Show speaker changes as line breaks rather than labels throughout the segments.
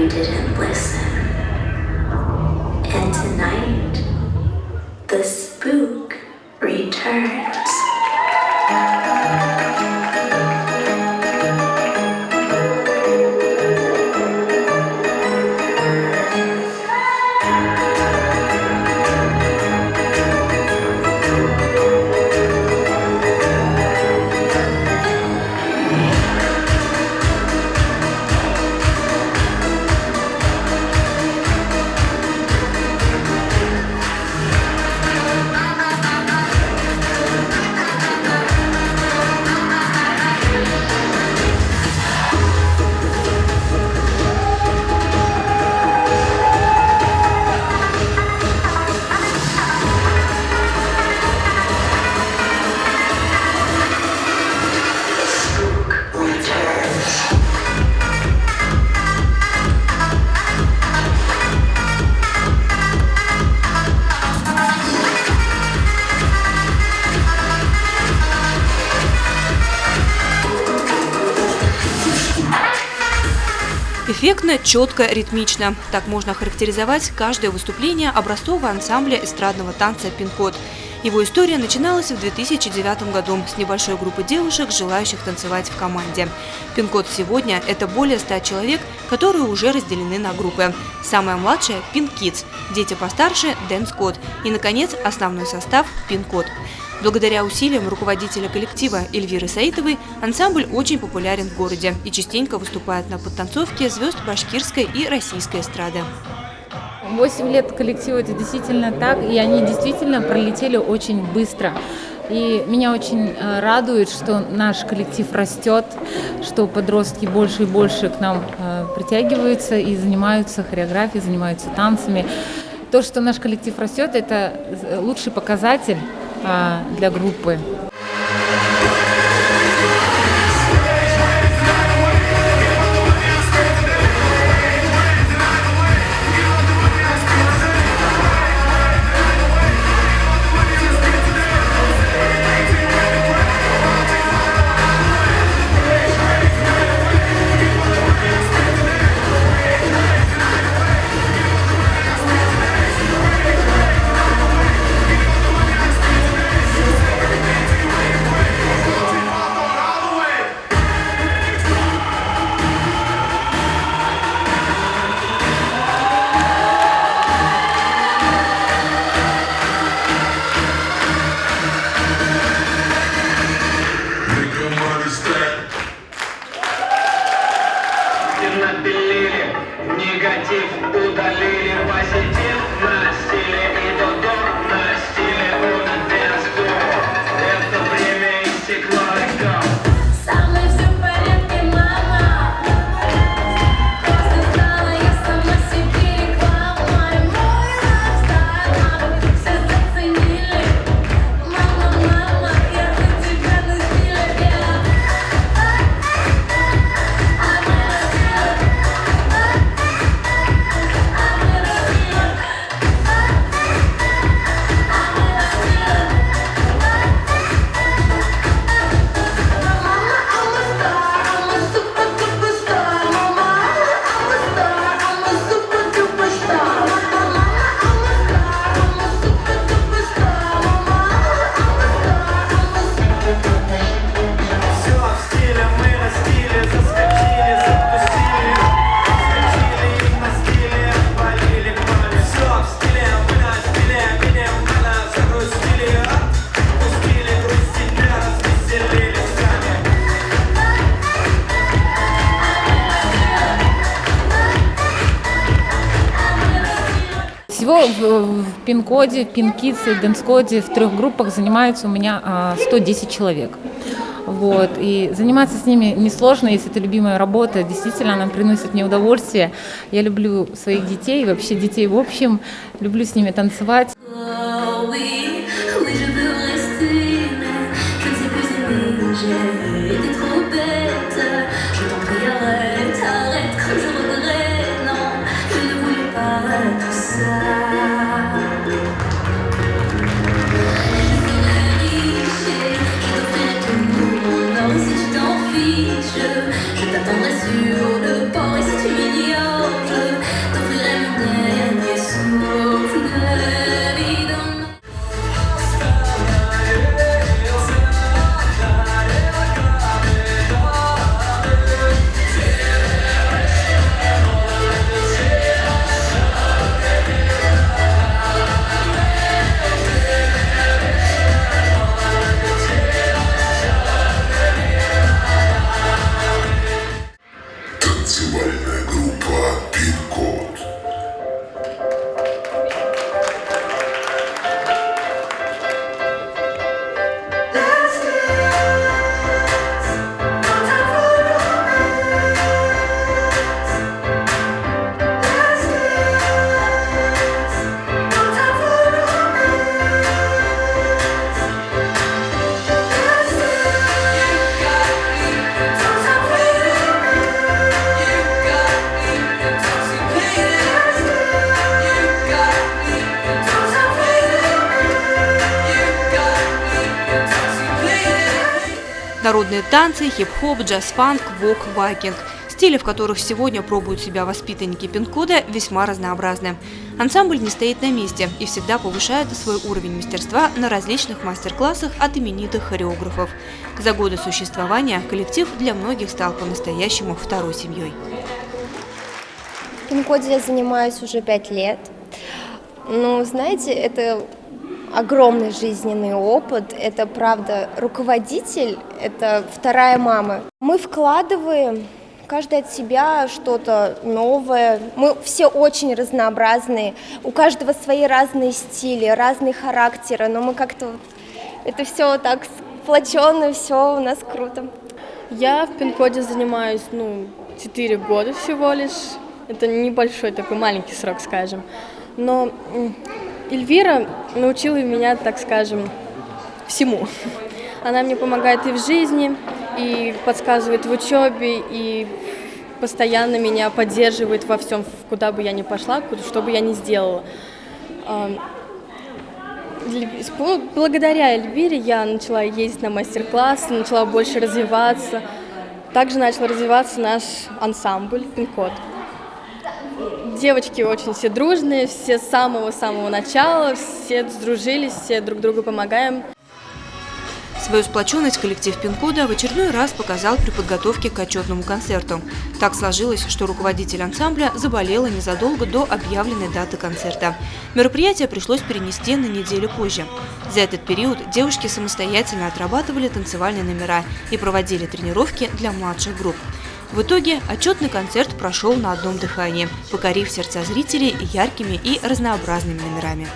you didn't listen. And tonight, the spook returns.
Эффектно, четко, ритмично. Так можно охарактеризовать каждое выступление образцового ансамбля эстрадного танца «Пин-код». Его история начиналась в 2009 году с небольшой группы девушек, желающих танцевать в команде. «Пин-код» сегодня – это более 100 человек, которые уже разделены на группы. Самая младшая – «Пин-кидс», дети постарше – «Дэнс-код» и, наконец, основной состав – «Пин-код». Благодаря усилиям руководителя коллектива Эльвиры Саитовой ансамбль очень популярен в городе и частенько выступает на подтанцовке звезд башкирской и российской эстрады.
8 лет коллектива – это действительно так, и они действительно пролетели очень быстро. И меня очень радует, что наш коллектив растет, что подростки больше и больше к нам притягиваются и занимаются хореографией, занимаются танцами. То, что наш коллектив растет, это лучший показатель для группы.
Напилили, негатив удалили, позитив на стиле и додо, на стиле уна дэнс-флор. Это время истекло, go.
Со мной все в порядке, мама. Просто стала я сама себе реклама. Мой лайфстайл, все заценили. Мама, мама, я за тебя на стиле,
Всего в Пин-коде, Пин-кидс и Дэнс-коде в 3 группах занимаются у меня 110 человек. Вот. И заниматься с ними несложно, если это любимая работа. Действительно, она приносит мне удовольствие. Я люблю своих детей, вообще детей в общем. Люблю с ними танцевать.
Je t'attendrai sur le port et si tu m'ignores,
Народные танцы, хип-хоп, джаз-фанк, вок, вайкинг. Стили, в которых сегодня пробуют себя воспитанники пин-кода, весьма разнообразны. Ансамбль не стоит на месте и всегда повышает свой уровень мастерства на различных мастер-классах от именитых хореографов. За годы существования коллектив для многих стал по-настоящему второй семьей.
В пин-коде я занимаюсь уже 5 лет. Ну, знаете, это огромный жизненный опыт. Это, правда, руководитель, это вторая мама. Мы вкладываем каждый от себя что-то новое. Мы все очень разнообразные. У каждого свои разные стили, разные характеры. Но мы как-то это все так сплоченно, все у нас круто.
Я в пин-коде занимаюсь, 4 года всего лишь. Это небольшой такой маленький срок, скажем. Но Эльвира научила меня, так скажем, всему. Она мне помогает и в жизни, и подсказывает в учебе, и постоянно меня поддерживает во всем, куда бы я ни пошла, что бы я ни сделала. Благодаря Эльвире я начала ездить на мастер-классы, начала больше развиваться. Также начал развиваться наш ансамбль «Пин-код». Девочки очень все дружные, все с самого-самого начала, все сдружились, все друг другу помогаем.
Свою сплоченность коллектив пин-кода в очередной раз показал при подготовке к отчетному концерту. Так сложилось, что руководитель ансамбля заболела незадолго до объявленной даты концерта. Мероприятие пришлось перенести на неделю позже. За этот период девушки самостоятельно отрабатывали танцевальные номера и проводили тренировки для младших групп. В итоге отчетный концерт прошел на одном дыхании, покорив сердца зрителей яркими и разнообразными номерами.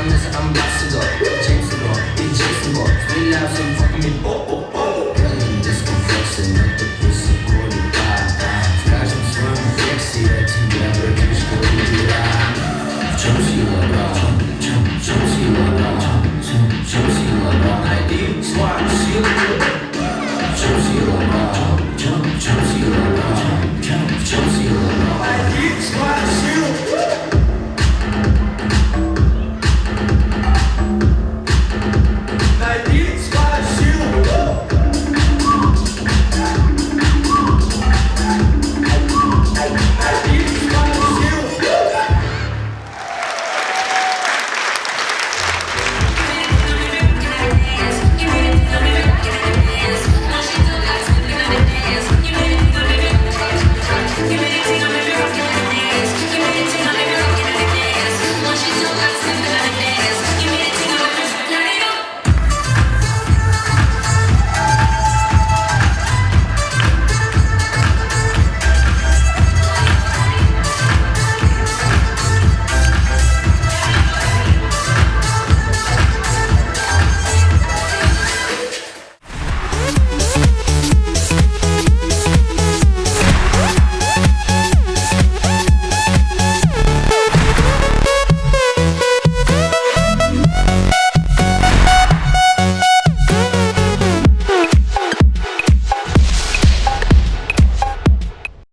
this, I'm